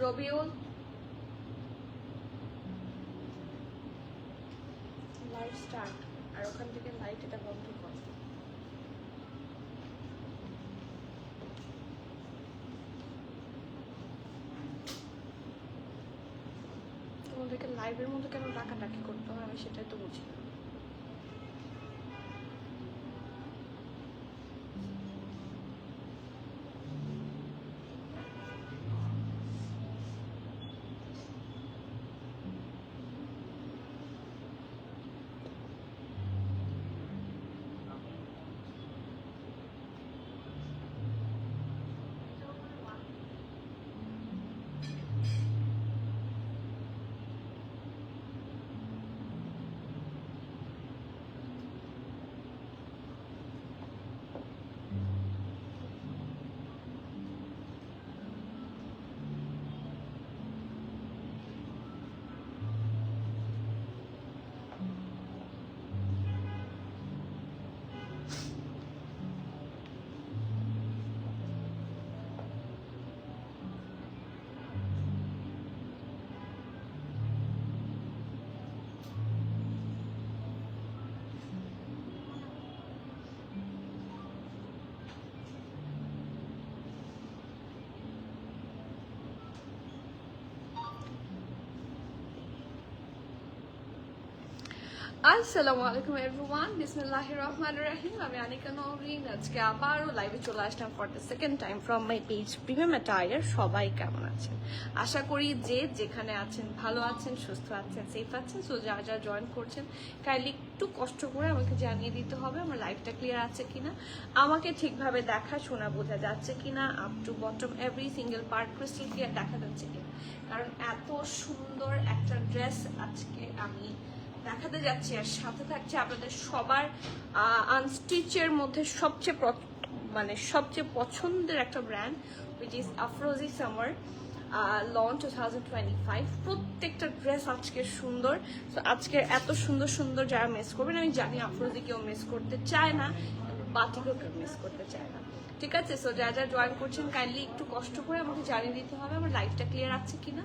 Rabiul light start, আর ওখান থেকে light এটা বন্ধ কর। তোমাদেরকে লাইভের মধ্যে কেন ডাকাডাকি করতে হয় আমি সেটাই তো বুঝি না। আসসালামু আলাইকুম এভরিওয়ান, বিসমিল্লাহির রহমানির রহিম। আমি আনিকা নওরিন। আজকে আবারও লাইভে চলে আসলাম for the second time from my page premium attire. সবাই কেমন আছেন? আশা করি যে যেখানে আছেন ভালো আছেন, সুস্থ আছেন, সেফ আছেন। সো যারা যারা জয়েন করছেন কাইন্ডলি একটু কষ্ট করে আমাকে জানিয়ে দিতে হবে আমার লাইভটা ক্লিয়ার আছে কিনা, আমাকে ঠিকভাবে দেখা শোনা বোঝা যাচ্ছে কিনা, up to bottom every single part crystal clear দেখা যাচ্ছে কিনা। কারণ এত সুন্দর একটা ড্রেস আজকে আমি দেখাতে যাচ্ছি, আর সাথে থাকছে আপনাদের সবার আনস্টিচের মধ্যে সবচেয়ে পছন্দের একটা brand, which is Afrozee summer launch 2025। প্রত্যেকটা ড্রেস আজকে সুন্দর। সো আজকে এত সুন্দর সুন্দর যারা মিস করবেন, আমি জানি আফরোজি কেউ মিস করতে চায় না, বাটিকেও কেউ মিস করতে চায় না, ঠিক আছে? সো যারা যারা জয়েন করছেন কাইন্ডলি একটু কষ্ট করে আমাকে জানিয়ে দিতে হবে আমার লাইফটা ক্লিয়ার আছে কিনা,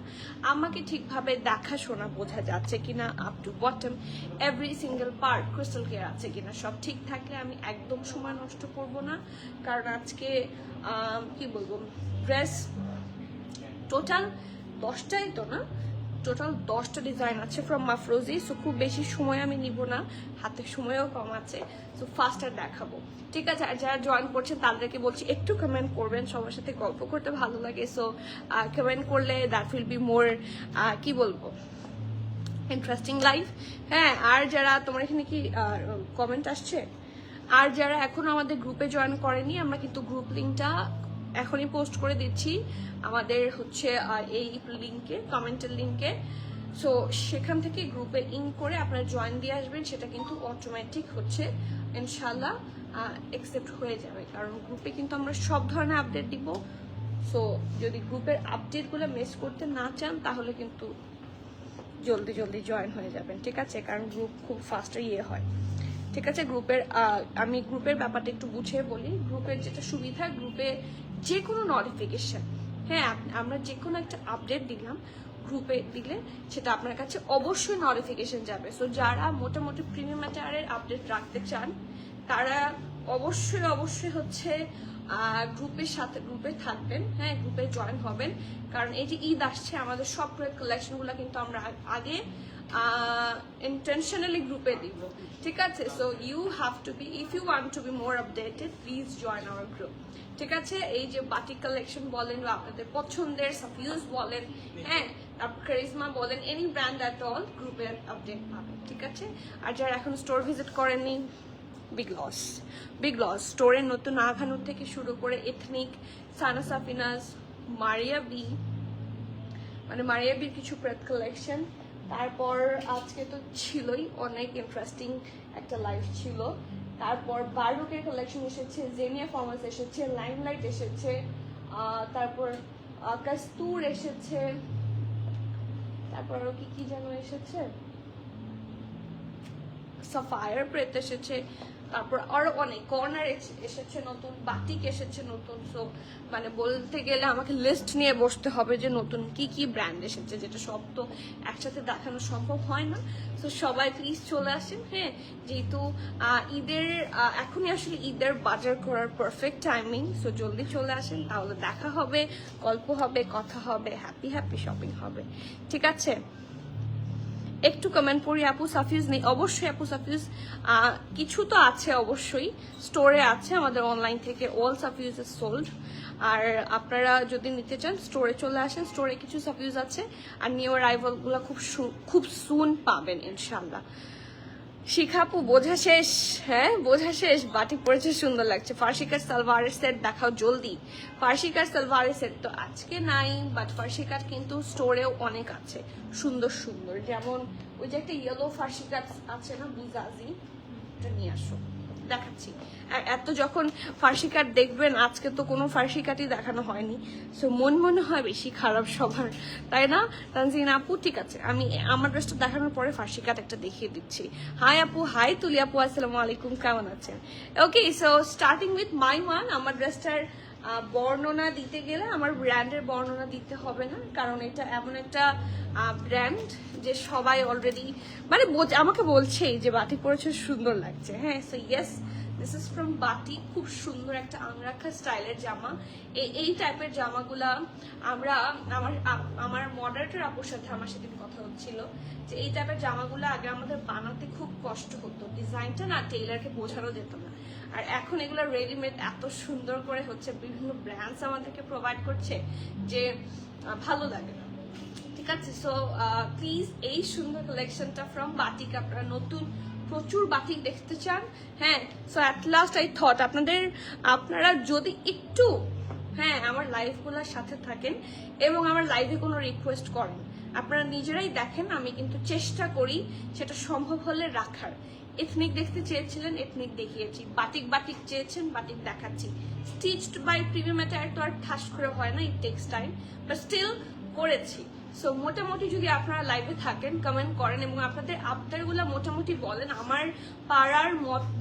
আমাকে ঠিকভাবে দেখা শোনা বোঝা যাচ্ছে কিনা, up to bottom every single part crystal clear আছে কিনা। সব ঠিক থাকলে আমি একদম সময় নষ্ট করব না, কারণ আজকে কি বলবো, ড্রেস টোটাল 10টাই তো না, টোটাল 10টা ডিজাইন আছে ফ্রম আফরোজি। সো খুব বেশি সময় আমি নিব না, হাতে সময়ও কম আছে, সো ফাস্টার দেখাবো, ঠিক আছে? আর যারা জয়েন করছেন তাদেরকে বলছি একটু কমেন্ট করবেন, সবার সাথে গল্প করতে ভালো লাগে। সো কমেন্ট করলে দ্যাট উইল বি মোর কি বলবো ইন্টারেস্টিং লাইফ। হ্যাঁ, আর যারা তোমার এখানে কি কমেন্ট আসছে, আর যারা এখন আমাদের গ্রুপে জয়েন করেনি, আমরা কিন্তু গ্রুপ লিঙ্কটা এখনই পোস্ট করে দিচ্ছি আমাদের হচ্ছে এই লিঙ্কে, কমেন্টের লিঙ্কে। সো সেখান থেকে গ্রুপে ইন করে আপনারা জয়েন দিয়ে আসবেন, সেটা কিন্তু অটোমেটিক হচ্ছে ইনশাল্লাহ অ্যাকসেপ্ট হয়ে যাবে, কারণ গ্রুপে কিন্তু আমরা সব ধরনের আপডেট দিব। সো যদি গ্রুপের আপডেটগুলো মিস করতে না চান তাহলে কিন্তু জলদি জলদি জয়েন হয়ে যাবেন, ঠিক আছে? কারণ গ্রুপ খুব ফাস্ট হয়, ঠিক আছে? আমি গ্রুপের ব্যাপারটা একটু বুঝিয়ে বলি। গ্রুপের যেটা সুবিধা, গ্রুপে যে কোনো নোটিফিকেশন, হ্যাঁ আমরা যে কোনো একটা আপডেট দিলাম গ্রুপে দিলে সেটা আপনার কাছে অবশ্যই নোটিফিকেশন যাবে। সো যারা মোটামুটি প্রিমিয়াম অ্যাটায়ারের আপডেট রাখতে চান তারা অবশ্যই হচ্ছে গ্রুপে থাকবেন, হ্যাঁ গ্রুপে জয়েন হবেন। কারণ এই যে ঈদ আসছে, আমাদের সব কালেকশনগুলো কিন্তু আমরা আগে intentionally গ্রুপে দিব, ঠিক আছে? So you have to be, if you want to be more updated, please join our group, ঠিক আছে? এই যে বাটিক কালেকশন বলেন বা আপনাদের পছন্দের সাফিউজ বলেন, হ্যাঁ তারপর কারিজমা বলেন, এনি ব্র্যান্ড অ্যাট অল গ্রুপের আপডেট পাবেন, ঠিক আছে? আর যারা এখন স্টোর ভিজিট করেননি, বিগ লস স্টোরের নতুন আঘানুর থেকে শুরু করে এথনিক, সানা সাফিনাজ, মারিয়া বির কিছু প্রেত কালেকশন, তারপর আজকে তো ছিলই অনেক ইন্টারেস্টিং একটা লাইভ ছিল। তারপর বারুকের কালেকশন এসেছে, জেনিয়া ফর্মাস এসেছে, লাইমলাইট এসেছে, তারপর কাস্তুর এসেছে, তারপর আরো কি যেন এসেছে, সাফায়ার প্রেত এসেছে, তারপর আরো অনেক কর্নার এসেছে নতুন, বাটিক এসেছে নতুন। সো মানে বলতে গেলে আমাকে লিস্ট নিয়ে বসতে হবে যে নতুন কি কি ব্র্যান্ড এসেছে, যেটা সব তো একসাথে দেখানো সম্ভব হয় না। তো সবাই প্লিজ চলে আসেন। হ্যাঁ, যেহেতু ঈদের এখনই আসলে ঈদের বাজার করার পারফেক্ট টাইমিং। সো জলদি চলে আসেন, তাহলে দেখা হবে, গল্প হবে, কথা হবে, হ্যাপি হ্যাপি শপিং হবে। ঠিক আছে, একটু কমেন্ট করি। আপু সাফিউজ নেই? অবশ্যই আপু সাফিউজ কিছু তো আছে, অবশ্যই স্টোরে আছে, আমাদের অনলাইন থেকে অল সাফিউজ ইজ সোল্ড। আর আপনারা যদি নিতে চান স্টোরে চলে আসেন, স্টোরে কিছু সাফিউজ আছে, আর নিউ অ্যারাইভালগুলো খুব সুন পাবেন ইনশাল্লাহ। শিখাপু বোঝা শেষ? হ্যাঁ বোঝা শেষ। বাটিক পরেছে, সুন্দর লাগছে। ফার্সিকার সালোয়ারের সেট দেখাও জলদি। ফার্সিকার সালোয়ারের সেট তো আজকে নাই, বাট ফার্সিকার কিন্তু স্টোরেও অনেক আছে সুন্দর সুন্দর। যেমন ওই যে একটা ইয়েলো ফার্সিকার আছে না, বুজাজি, এটা নিয়ে আসো, দেখাচ্ছি। আর এত যখন ফার্সি কাট দেখবেন, আজকে তো কোনো ফার্সি কাটই দেখানো হয়নি, সো মনে হয় বেশি খারাপ সবার, তাই না তানজিন আপু? ঠিক আছে, আমি আমার ড্রেসটা দেখানোর পরে ফার্সি কাট একটা দেখিয়ে দিচ্ছি। হাই আপু, হাই তুলি আপু, আসসালামু আলাইকুম, কেমন আছেন? Okay, so starting with my one. আমার ড্রেসটার বর্ণনা দিতে গেলে আমার ব্র্যান্ডের বর্ণনা দিতে হবে না, কারণ এটা এমন একটা ব্র্যান্ড যে সবাই অলরেডি মানে আমাকে বলছেই যে বাটিক পরেছে, সুন্দর লাগছে। হ্যাঁ, so yes, this is from Batik. খুব সুন্দর একটা আংরাখা স্টাইলের জামা। এই টাইপের জামাগুলা আমরা আমার মডারেটর আপুর সাথে আমার সেদিন কথা হচ্ছিল যে এই টাইপের জামাগুলো আগে আমাদের বানাতে খুব কষ্ট হতো, ডিজাইনটা না টেইলারকে বোঝানো যেত না। আর এখন এগুলো রেডিমেড এত সুন্দর করে হচ্ছে, বিভিন্ন ব্র্যান্ডস আমাদেরকে প্রোভাইড করছে যে ভালো লাগে না। ঠিক আছে, সো প্লিজ এই সুন্দর কালেকশনটা ফ্রম বাটিক, আপনারা নতুন প্রচুর বাটিক দেখতে চান। হ্যাঁ, so at last I thought আপনারা যদি একটু আমার লাইভগুলোর সাথে থাকেন এবং আমার লাইভে কোনো রিকোয়েস্ট করেন, আপনারা নিজেরাই দেখেন, আমি কিন্তু চেষ্টা করি সেটা সম্ভব হলে রাখার। এথনিক দেখতে চেয়েছিলেন, এথনিক দেখিয়েছি। বাটিক চেয়েছেন, বাটিক দেখাচ্ছি। স্টিচড বাই প্রিমিয়াম অ্যাটায়ার তো আর ঠাস করে হয় না, it takes time, but still করেছি। সো মোটামুটি যদি আপনারা লাইভে থাকেন, কমেন্ট করেন এবং আপনাদের আবদারগুলো মোটামুটি বলেন, আমার পাড়ার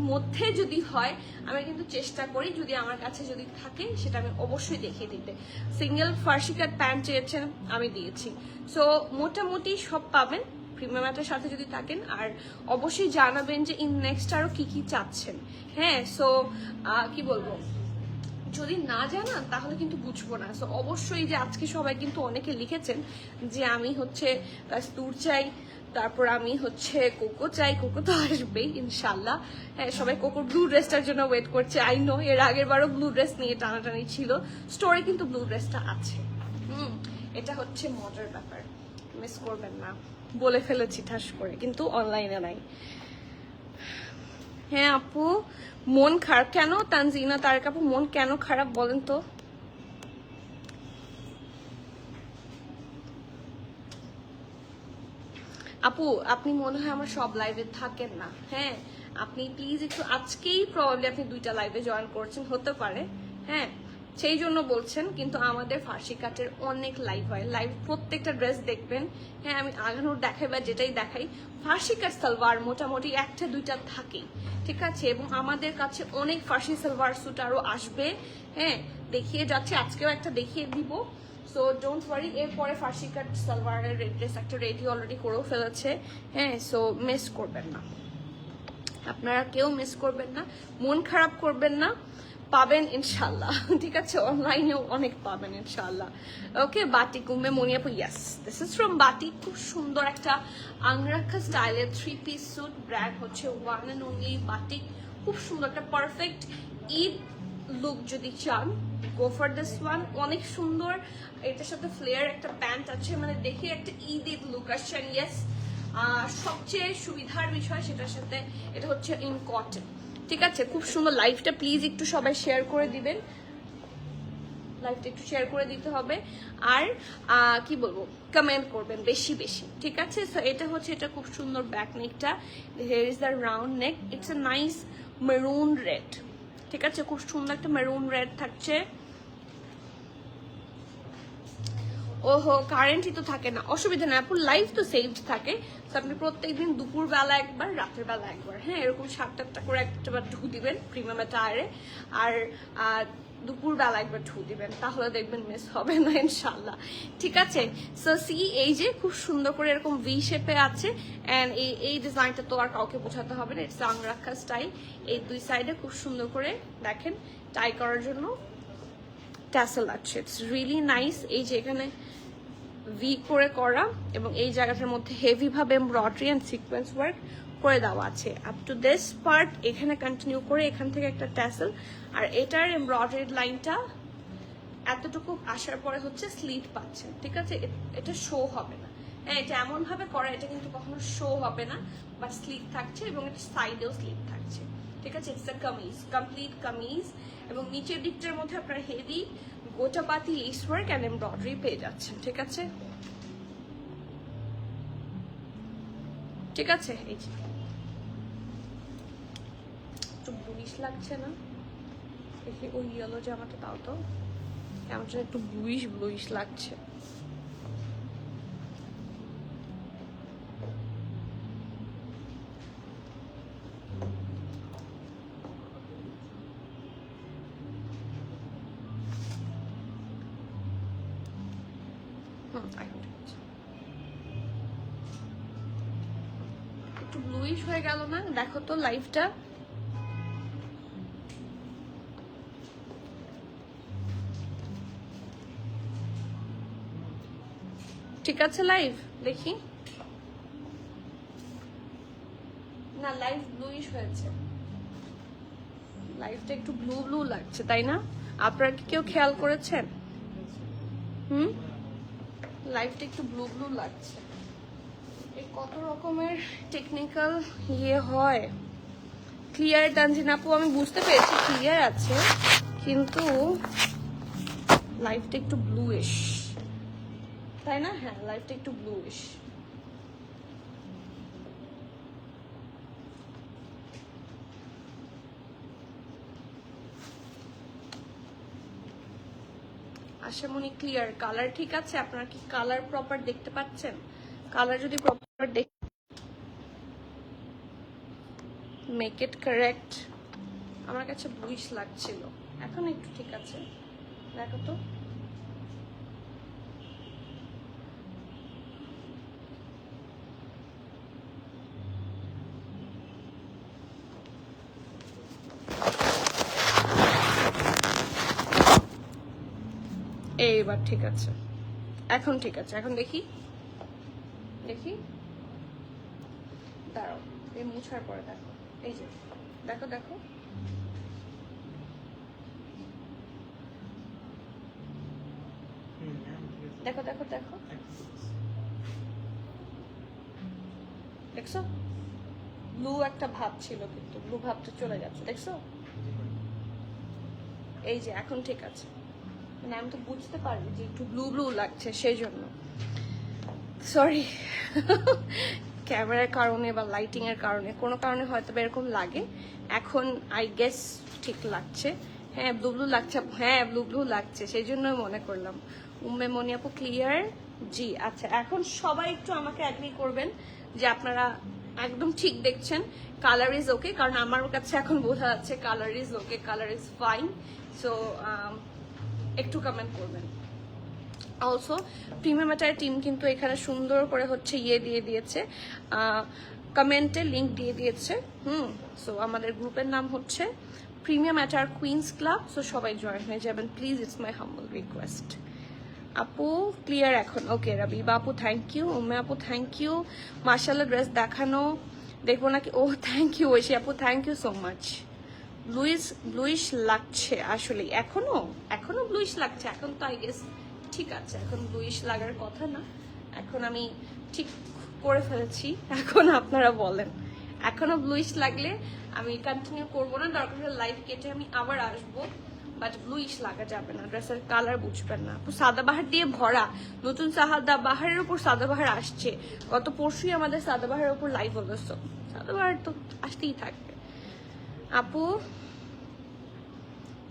মধ্যে যদি হয় আমি কিন্তু চেষ্টা করি, যদি আমার কাছে যদি থাকে সেটা আমি অবশ্যই দেখিয়ে দিতে। সিঙ্গেল ফার্সি কাট প্যান্ট চেয়েছেন, আমি দিয়েছি। সো মোটামুটি সব পাবেন প্রিমিয়ামের সাথে যদি থাকেন। আর অবশ্যই জানাবেন যে ইন নেক্সট আরো কি কি চাচ্ছেন। হ্যাঁ, সো কি বলবো, যদি না জানান তাহলে কিন্তু বুঝবো না। সো অবশ্যই যে আজকে সবাই কিন্তু অনেকে লিখেছেন যে আমি হচ্ছে কাস্তুর চাই, তারপর আমি হচ্ছে কোকো চাই। কোকো তো আসবেই ইনশাল্লাহ। হ্যাঁ, সবাই কোকোর ব্লু ড্রেসটার জন্য ওয়েট করছে। আই নো, এর আগের বারও ব্লু ড্রেস নিয়ে টানাটানি ছিল, স্টোরে কিন্তু ব্লু ড্রেসটা আছে। এটা হচ্ছে মজার ব্যাপার, মিস করবেন না। বলে ফেলেছি ঠাস করে, কিন্তু অনলাইনে নাই। হ্যাঁ আপু, মন খারাপ কেন? তানজিনা তারেক আপু, মন কেন খারাপ বলেন তো? আপু আপনি মনে হয় আমার সব লাইভে থাকেন না। হ্যাঁ, আপনি প্লিজ একটু, আজকেই প্রবাবলি আপনি 2টা লাইভে জয়েন করছেন, হতে পারে। হ্যাঁ, সেই জন্য বলছেন, কিন্তু আমাদের ফার্সি কাটের অনেক লাইভ হয়। লাইভ প্রত্যেকটা ড্রেস দেখবেন। হ্যাঁ, আমি আগানোর দেখাই বা যেটাই দেখাই, ফার্সি কাট সালোয়ার মোটামুটি 1টা 2টা থাকেই। ঠিক আছে, এবং আমাদের কাছে অনেক ফার্সি সালোয়ার স্যুট আরও আসবে। হ্যাঁ, দেখিয়ে যাচ্ছে, আজকেও একটা দেখিয়ে দিব। সো ডোন্ট ওয়ারি, এরপরে ফার্সি কাট সালোয়ারের ড্রেস একটা রেডি অলরেডি করেও ফেলেছে। হ্যাঁ, সো মিস করবেন না, আপনারা কেউ মিস করবেন না, মন খারাপ করবেন না, পাবেন ইনশাল্লাহ। ঠিক আছে, অনলাইনেও অনেক পাবেন ইনশাল্লাহ। ওকে, বাটিক উম্মে মনিয়াপু, yes, this is from Batik. খুব সুন্দর একটা আংরাখা স্টাইলের 3 পিস স্যুট, ব্র্যান্ড হচ্ছে ওয়ান অ্যান্ড অনলি বাটিক। খুব সুন্দর একটা পারফেক্ট ঈদ লুক যদি চান, গো ফর দিস ওয়ান। অনেক সুন্দর, এটার সাথে ফ্লেয়ার একটা প্যান্ট আছে, মানে দেখে একটা ঈদ লুক আসছে। ইয়েস, সবচেয়ে সুবিধার বিষয় সেটার সাথে এটা হচ্ছে ইন কটন। ঠিক আছে, খুব সুন্দর। লাইভটা প্লিজ একটু সবাই শেয়ার করে দিবেন, লাইভটা একটু শেয়ার করে দিতে হবে। আর কি বলবো, কমেন্ট করবেন বেশি বেশি। ঠিক আছে, সো এটা হচ্ছে, এটা খুব সুন্দর ব্যাক নেকটা, here is the round neck, it's a nice maroon red. ঠিক আছে, খুব সুন্দর একটা মেরুন রেড থাকছে। ওহো কারেন্টই তো থাকে না, অসুবিধা নেই আপু, লাইফ তো সেভড থাকে। তো আপনি প্রত্যেকদিন দুপুরবেলা একবার, রাতের বেলা একবার, হ্যাঁ এরকম 7-8টা করে একটাবার ধু দিবেন প্রিমিয়াম টায়ারে, আর দুপুরবেলা একবার ধু দিবেন, তাহলে দেখবেন মিস হবে না ইনশাল্লাহ। ঠিক আছে, সো সি এই যে খুব সুন্দর করে এরকম ভি শেপে আছে, অ্যান্ড এই ডিজাইনটা তো আর কাউকে বোঝাতে হবে না, ইটস আংরাক্ষা স্টাইল। এই দুই সাইডে খুব সুন্দর করে দেখেন টাই করার জন্য ট্যাসেল আছে, ইটস রিয়েলি নাইস। এই যে এখানে ভি করে করা, এবং এই জায়গাটার মধ্যে হেভি ভাবে এমব্রয়ডারি এন্ড সিকোয়েন্স ওয়ার্ক করে দেওয়া আছে আপ টু দিস পার্ট। এখানে কন্টিনিউ করে এখান থেকে একটা ট্যাসেল, আর এটার এমব্রয়ডারি লাইনটা এতটুকু আসার পরে হচ্ছে স্লিট পাচ্ছেন। ঠিক আছে, এটা শো হবে না, হ্যাঁ এটা এমন ভাবে করা, এটা কিন্তু কখনো শো হবে না, বাট স্লিট থাকছে এবং এটা সাইডেও স্লিট থাকছে। ঠিক আছে, it's a kameez, complete kameez, এবং নিচের দিকটার মধ্যে আপনার heavy gotapati lace work and embroidery পেয়ে যাচ্ছেন। ঠিক আছে, ঠিক আছে, এই যে একটু ব্লুইশ লাগছে না, দেখি ওই ইয়েলো জামাটা তাও তো কেমন যেন একটু ব্লুইশ ব্লুইশ লাগছে। একটু ব্লুইশ হয়ে গেল না, দেখো তো লাইভটা। ঠিক আছে লাইভ দেখি, না লাইভ ব্লুইশ হয়েছে, লাইভটা একটু ব্লু ব্লু লাগছে তাই না? আপনারা কি কেউ খেয়াল করেছেন? লাইভটা একটু ব্লু ব্লু লাগছে। কত রকমের টেকনিক্যাল ইয়ে হয়। ক্লিয়ার তানজিন আপু, আমি বুঝতে পেরেছি ক্লিয়ার আছে, কিন্তু লাইভটা একটু ব্লুইশ তাই না? হ্যাঁ লাইভটা একটু ব্লুইশ। আশামনি ক্লিয়ার, কালার ঠিক আছে? আপনারা কি কালার প্রপার দেখতে পাচ্ছেন? কালার যদি প্রপার দেখ, মেক ইট কারেক্ট। আমার কাছে ব্লুইশ লাগছিল, এখন একটু ঠিক আছে, দেখো তো। এইবার ঠিক আছে, এখন ঠিক আছে, এখন দেখি দেখি, দাঁড়াও এই মুছার পরে দেখো, এই যে দেখো দেখো, দেখো দেখো দেখো, দেখছো ব্লু একটা ভাব ছিল, কিন্তু ব্লু ভাবটা চলে যাচ্ছে, দেখছো? এই যে এখন ঠিক আছে, মানে আমি তো বুঝতে পারি যে একটু ব্লু ব্লু লাগছে, সেই জন্য সরি। ক্যামেরার কারণে বা লাইটিং এর কারণে, কোনো কারণে হয়তো এরকম লাগে। এখন আই গেস ঠিক লাগছে। হ্যাঁ ব্লু ব্লু লাগছে, হ্যাঁ ব্লু ব্লু লাগছে, সেই জন্যই মনে করলাম। উম্মে মনি আপু ক্লিয়ার, জি আচ্ছা। এখন সবাই একটু আমাকে অ্যাগ্রি করবেন যে আপনারা একদম ঠিক দেখছেন, কালার ইজ ওকে, কারণ আমার কাছে এখন বোঝা যাচ্ছে colour is okay, colour is fine. So একটু কমেন্ট করবেন। অলসো প্রিমিয়াম এটার টিম কিন্তু এখানে সুন্দর করে হচ্ছে ইয়ে দিয়ে দিয়েছে, কমেন্টে লিংক দিয়ে দিয়েছে। সো আমাদের গ্রুপের নাম হচ্ছে প্রিমিয়াম অ্যাটার কুইন্স ক্লাব। সো সবাই জয়েন হয়ে যাবেন please, it's my humble request. আপু ক্লিয়ার এখন, ওকে রাবিবা আপু থ্যাংক ইউ, উম্মে আপু থ্যাংক ইউ, মার্শাল্লাহ ড্রেস দেখানো দেখবো নাকি? ও থ্যাংক ইউ ঐশী আপু, thank you so much. Bluish লাগছে আসলে, এখনো ব্লুইশ লাগছে, এখন তো আই গেস ঠিক আছে, এখন ব্লুইশ লাগার কথা না, এখন আমি ঠিক করে ফেলেছি। এখন আপনারা বলেন, এখনো ব্লুইশ লাগলে আমি কন্টিনিউ করবো না, দরকার হলে লাইভ কেটে আমি আবার আসবো, বাট ব্লুইশ লাগা যাবে না, ড্রেসের কালার বুঝবেন না। সাদাবাহার দিয়ে ভরা, নতুন সাদাবাহারের উপর সাদাবাহার আসছে, গত পরশুই আমাদের সাদাবাহারের উপর লাইভ হলো, সাদাবাহার তো আসতেই থাকবে। আপু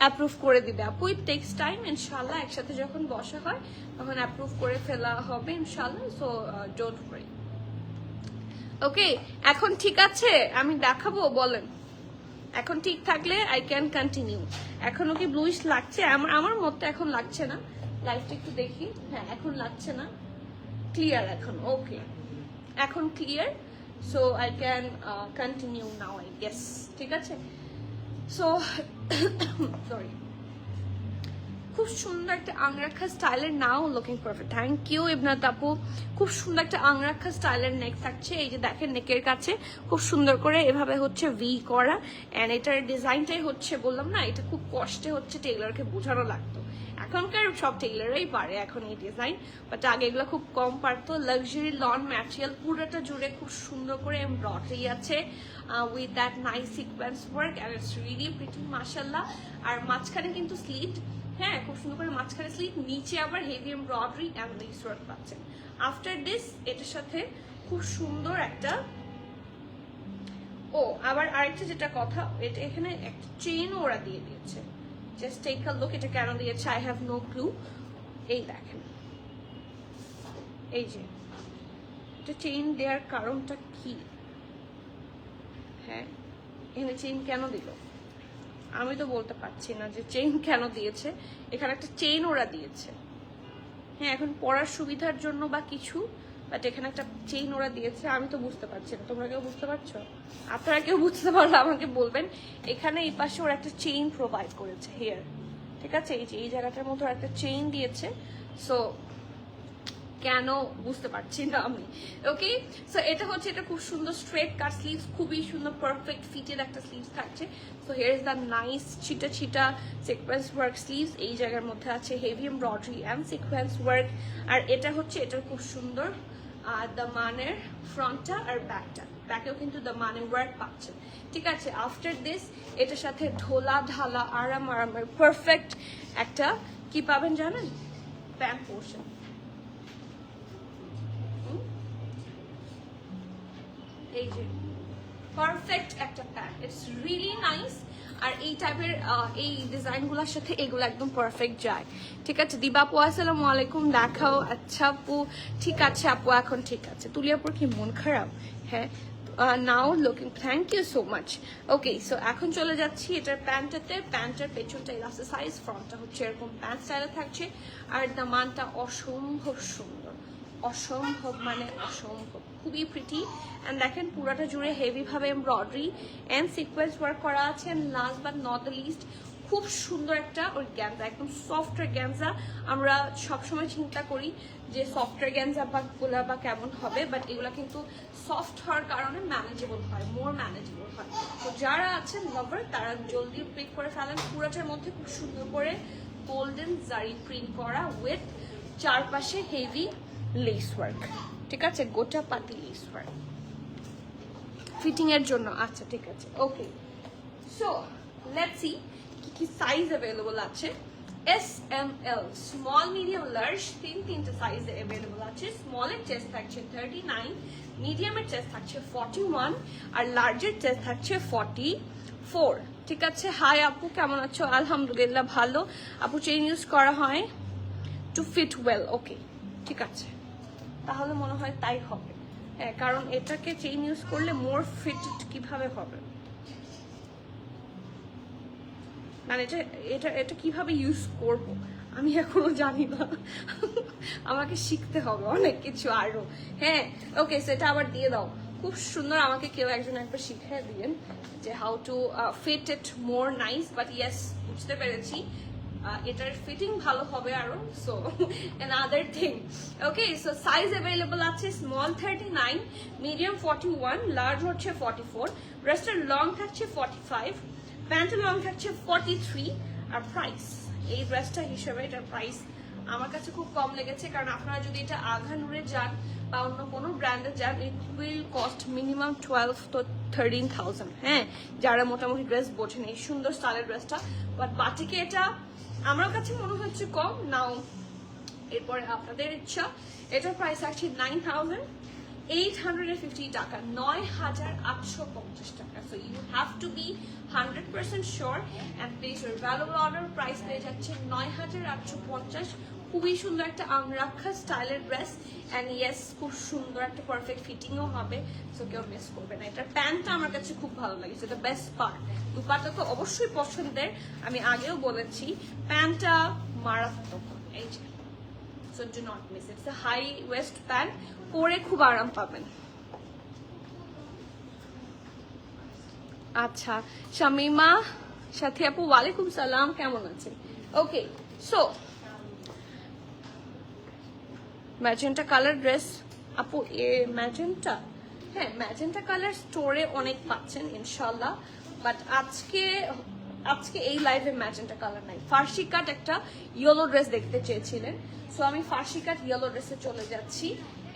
অ্যাপ্রুভ করে দিবে আপু। ইট টেক্স টাইম, ইনশাল্লাহ একসাথে যখন বসা হয় তখন অ্যাপ্রুভ করে ফেলা হবে ইনশাল্লাহ। So don't worry. ওকে, এখন ঠিক আছে, আমি দেখাবো, বলেন এখন ঠিক থাকলে আই ক্যান কন্টিনিউ। এখনো কি ব্লুইশ লাগছে? আমার মতে এখন লাগছে না। লাইভটা একটু দেখি। হ্যাঁ, এখন লাগছে না, ক্লিয়ার এখন। ওকে, এখন clear. So I can continue now I guess. ঠিক আছে, সো সরি, খুব সুন্দর একটা আংরাখা স্টাইলের, now looking perfect. Thank you Ibnat আপু। খুব সুন্দর একটা আংরাখা স্টাইলের নেক থাকছে। এই যে দেখেন, নেকের কাছে খুব সুন্দর করে এভাবে হচ্ছে ভি করা, অ্যান্ড এটার ডিজাইনটাই হচ্ছে, বললাম না, এটা খুব কষ্টে হচ্ছে টেইলরকে বোঝানো লাগতো। এখনকার সব টেইলারই পারে এখন এই ডিজাইন, বাট আগে এগুলো খুব কম পারতো। লাক্সারি লন ম্যাটেরিয়াল, পুরোটা জুড়ে খুব সুন্দর করে এমব্রয়ডারি আছে with that nice sequence work, and it's really pretty মাশাআল্লাহ। আর মাঝখানে কিন্তু স্লিট, হ্যাঁ খুব সুন্দর করে মাঝখানে স্লিট, নিচে আবার heavy embroidery and less work পাচ্ছেন। আফটার দিস এটার সাথে খুব সুন্দর একটা, ও আবার আরেকটা যেটা কথা, এটা এখানে একটা চেইন ওরা দিয়ে দিয়েছে। জাস্ট টেক আ লুক, এটা কেন দিয়েছে আই হ্যাভ নো ক্লু। এই দেখেন, এই যে এটা চেইন দেওয়ার কারণটা কি? হ্যাঁ, এখানে চেইন কেন দিল আমি তো বলতে পারছি না যে চেইন কেন দিয়েছে। এখানে একটা চেইন ওরা দিয়েছে, হ্যাঁ এখন পরার সুবিধার জন্য বা কিছু, বাট এখানে একটা চেইন ওরা দিয়েছে, আমি তো বুঝতে পারছি না। তোমরা কেউ বুঝতে পারছো? আপনারা কেউ বুঝতে পারলে আমাকে বলবেন। এখানে এই পাশে ওরা একটা চেইন প্রোভাইড করেছে হিয়ার, ঠিক আছে, এই যে এই জায়গাটার মধ্যে একটা চেইন দিয়েছে। সো কেন বুঝতে পারছি না আমি। ওকে, সো এটা হচ্ছে, এটা খুব সুন্দর স্ট্রেট কাট স্লিভস, খুবই সুন্দর পারফেক্ট ফিটেড একটা স্লিভস থাকছে। So here is the nice ছিটা ছিটা সিকোয়েন্স ওয়ার্ক স্লিভস। এই জায়গার মধ্যে আছে heavy embroidery and sequence work. আর এটা হচ্ছে, এটার খুব সুন্দর দামানের ফ্রন্টটা আর ব্যাকটা, ব্যাকেও কিন্তু দামানের ওয়ার্ক পাচ্ছেন। ঠিক আছে, আফটার দিস এটার সাথে ঢোলা ঢালা আরামের পারফেক্ট একটা কি পাবেন জানেন? Pant portion. এই যে পারফেক্ট একটা প্যান্ট, ইটস রিয়েলি নাইস। আর এই টাইপের এই ডিজাইনগুলোর সাথে এগুলো একদম পারফেক্ট যায়। ঠিক আছে, দিবা আপু আসসালামু আলাইকুম, দেখাও। আচ্ছা আপু, ঠিক আছে আপু, এখন ঠিক আছে। তুলিয়াপুর কি মন খারাপ? হ্যাঁ, now looking, thank you so much. Okay, so এখন চলে যাচ্ছি এটার প্যান্টটাতে। প্যান্টের পেছনটা ইলাস্টিক সাইজ, ফ্রন্টটা হচ্ছে এরকম প্যান্ট স্টাইলে থাকছে। আর দামানটা অসম্ভব সুন্দর, অসম্ভব মানে অসম্ভব, খুবই প্রিটি। অ্যান্ড দেখেন পুরোটা জুড়ে হেভি ভাবে এমব্রয়ডারি অ্যান্ড সিকোয়েন্স ওয়ার্ক করা আছে। And last but not the least, খুব সুন্দর একটা অর্গানজা, একদম সফট অর্গানজা। আমরা সবসময় চিন্তা করি যে সফট অর্গানজা বা কেমন হবে, বাট এগুলো কিন্তু সফট হওয়ার কারণে ম্যানেজেবল হয়, মোর ম্যানেজেবল হয়। তো যারা আছেন লাভার তারা জলদি পিক করে ফেলেন। পুরোটার মধ্যে খুব সুন্দর করে গোল্ডেন জারি প্রিন্ট করা উইথ চারপাশে হেভি লেস ওয়ার্ক। ঠিক আছে, গোটা পাতি লেস ওয়ার্ক ফিটিং এর জন্য। আচ্ছা ঠিক আছে, ওকে। সো লেটস সি কি কি সাইজ अवेलेबल আছে। S M L, small medium large, তিনটা সাইজে अवेलेबल আছে। স্মলের চেস্ট থাকছে 39, মিডিয়ামের চেস্ট থাকছে 41, আর লার্জের চেস্ট থাকছে 44। ঠিক আছে, হাই আপু, কেমন আছো? আলহামদুলিল্লাহ ভালো আপু। চেইন ইউজ করা হয় টু ফিট ওয়েল। ওকে, ঠিক আছে, তাহলে মনে হয় তাই হবে। হ্যাঁ, কারণ এটাকে চেইন ইউজ করলে মোর ফিটেড কিভাবে হবে, মানে এটা কিভাবে ইউজ করব আমি এখনো জানি না। আমাকে শিখতে হবে অনেক কিছু আরো। হ্যাঁ, ওকে, সেটা আবার দিয়ে দাও। খুব সুন্দর, আমাকে কেউ একজন একবার শিখিয়ে দিলেন যে how to fit it more nice. But yes, বুঝতে পেরেছি এটার ফিটিং ভালো হবে আরো। So another thing, okay, so size available আছে স্মল 39, মিডিয়াম 41, লার্জ হচ্ছে 44, রেস্টের লং থাকছে 45, প্যান্টের লং থাকছে 43। আর প্রাইস, এই ড্রেসটা হিসেবে এটার প্রাইস আমার কাছে খুব কম লেগেছে, কারণ আপনারা যদি এটা আঘানুরে যান বা অন্য কোনো ব্র্যান্ডে যান, it will cost minimum 12 to 13,000। হ্যাঁ, যারা মোটামুটি ড্রেস বোঝেন এই সুন্দর স্টাইলের ড্রেসটা। বাট বাটিকে এটা আমার কাছে মনে হচ্ছে কম। নাও এরপরে আপনাদের ইচ্ছা। এটার প্রাইস আছে 9,000, 850 টাকা, 9850 টাকা। So you have to be 100% sure and place your valuable order. Price পেয়ে যাচ্ছে 9850। খুবই সুন্দর একটা আংরাক্ষা স্টাইলের ড্রেস অ্যান্ড ইয়েস খুব সুন্দর একটা পারফেক্ট ফিটিংও হবে, সো কেউ মিস করবে না। এটার প্যান্টটা আমার কাছে খুব ভালো লাগছে, দ্য বেস্ট পার্ট। দুপাটা তো অবশ্যই পছন্দের, আমি আগেও বলেছি প্যান্টটা মারাত্মক। এই যে, so do not miss, it's a high waist pant, পরে খুব আরাম পাবেন। আচ্ছা শামিমা সাথী আপু, ওয়ালাইকুম সালাম, কেমন আছেন? Okay, so magenta colour dress আপু, ম্যাজেন্টা, হ্যাঁ ম্যাজেন্টা কালার স্টোরে অনেক পাচ্ছেন ইনশাল্লাহ, বাট আজকে এই লাইভে ম্যাজেন্টা কালার নাই। ফার্সি কাট একটা ইয়েলো ড্রেস দেখতে চেয়েছিলেন, সো আমি ফার্সি কাট ইয়েলো ড্রেসে চলে যাচ্ছি।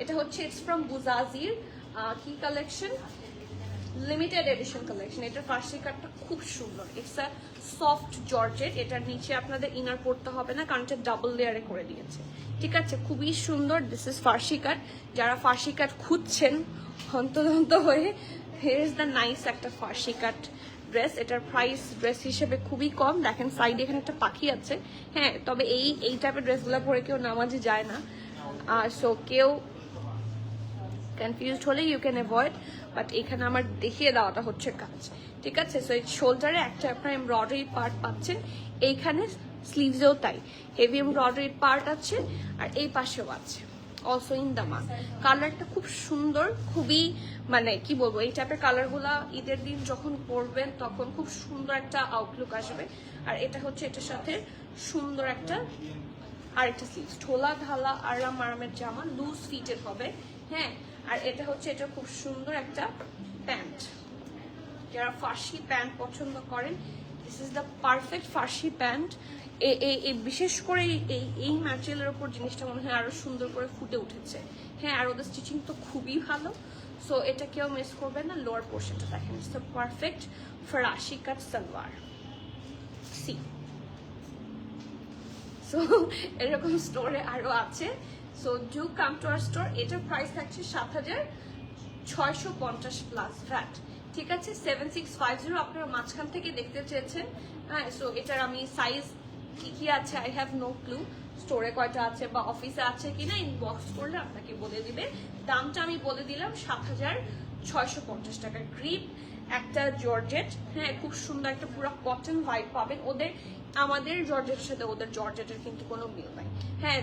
এটা হচ্ছে ইটস ফ্রম বুজাজির কি কালেকশন, লিমিটেড এডিশন কালেকশন। এটার ফার্সি কাটটা খুব সুন্দর, ইটস আ সফট জর্জেট। এটার নিচে আপনাদের ইনার পড়তে হবে না, কারণ এটা ডাবল লেয়ারে করে দিয়েছে, ঠিক আছে? খুবই সুন্দর। দিস ইজ ফার্সি কাট। যারা ফার্সি কাট খুঁজছেন হন্তদন্ত হয়ে, হিয়ার ইজ দ্য নাইস একটা ফার্সি কাট ড্রেস। এটার প্রাইস ড্রেস হিসেবে খুবই কম। দেখেন সাইডে এখানে একটা পাখি আছে, হ্যাঁ, তবে এই টাইপের ড্রেসগুলো পরে কেউ নামাজে যায় না, সো কেউ কনফিউজড হলে ইউ ক্যান অ্যাভয়েড, বাট এখানে আমার দেখিয়ে দেওয়াটা হচ্ছে কাজ, ঠিক আছে? সো এই শোল্ডারে একটা আপনার এমব্রয়ডারি পার্ট পাচ্ছেন, এইখানে স্লিভসেও তাই হেভি এমব্রয়ডারি পার্ট আছে, আর এই পাশেও আছে অলসো ইন দ্য মান। কালারটা খুব সুন্দর, খুবই মানে কি বলবো, এই টাইপের কালারগুলা ঈদের দিন যখন পরবেন তখন খুব সুন্দর একটা আউটলুক আসবে। আর এটা হচ্ছে এটার সাথে সুন্দর একটা আরেকটা স্লিভস, ঢোলা ঢালা আরামের জামা, লুজ ফিটের হবে, হ্যাঁ। আর এটা হচ্ছে এটা খুব সুন্দর একটা প্যান্ট, যারা ফার্সি প্যান্ট পছন্দ করেন this is the perfect Farsi pant. বিশেষ করে এই ম্যাটেরিয়ালের উপর জিনিসটা মনে হয় আরো সুন্দর করে ফুটে উঠেছে, হ্যাঁ। আর ওদের স্টিচিং তো খুবই ভালো, সো এটা কেউ মিস করবে না। লোয়ার পোর্শনটা দেখেন, ইটস দ্য পারফেক্ট ফরাসি কাট সালোয়ার, সি। সো এরকম স্টোরে আরো আছে, so do come to our store. এটার প্রাইস থাকছে 7650 প্লাস ভ্যাট, ঠিক আছে? 7650 আপনারা মাঝখান থেকে দেখতে চেয়েছেন, হ্যাঁ। সো এটার আমি সাইজ কি আছে আই হ্যাভ নো ক্লু, স্টোরে কয়টা আছে বা অফিসে আছে কিনা ইনবক্স করলে আপনাকে বলে দিবে। দামটা আমি বলে দিলাম 7650 টাকা। গ্রিপ একটা জর্জেট, হ্যাঁ, খুব সুন্দর একটা পুরো কটন ভাইব পাবেন। আমাদের জর্জেটের সাথে ওদের জর্জেটের কিন্তু কোনো মিল নাই, হ্যাঁ।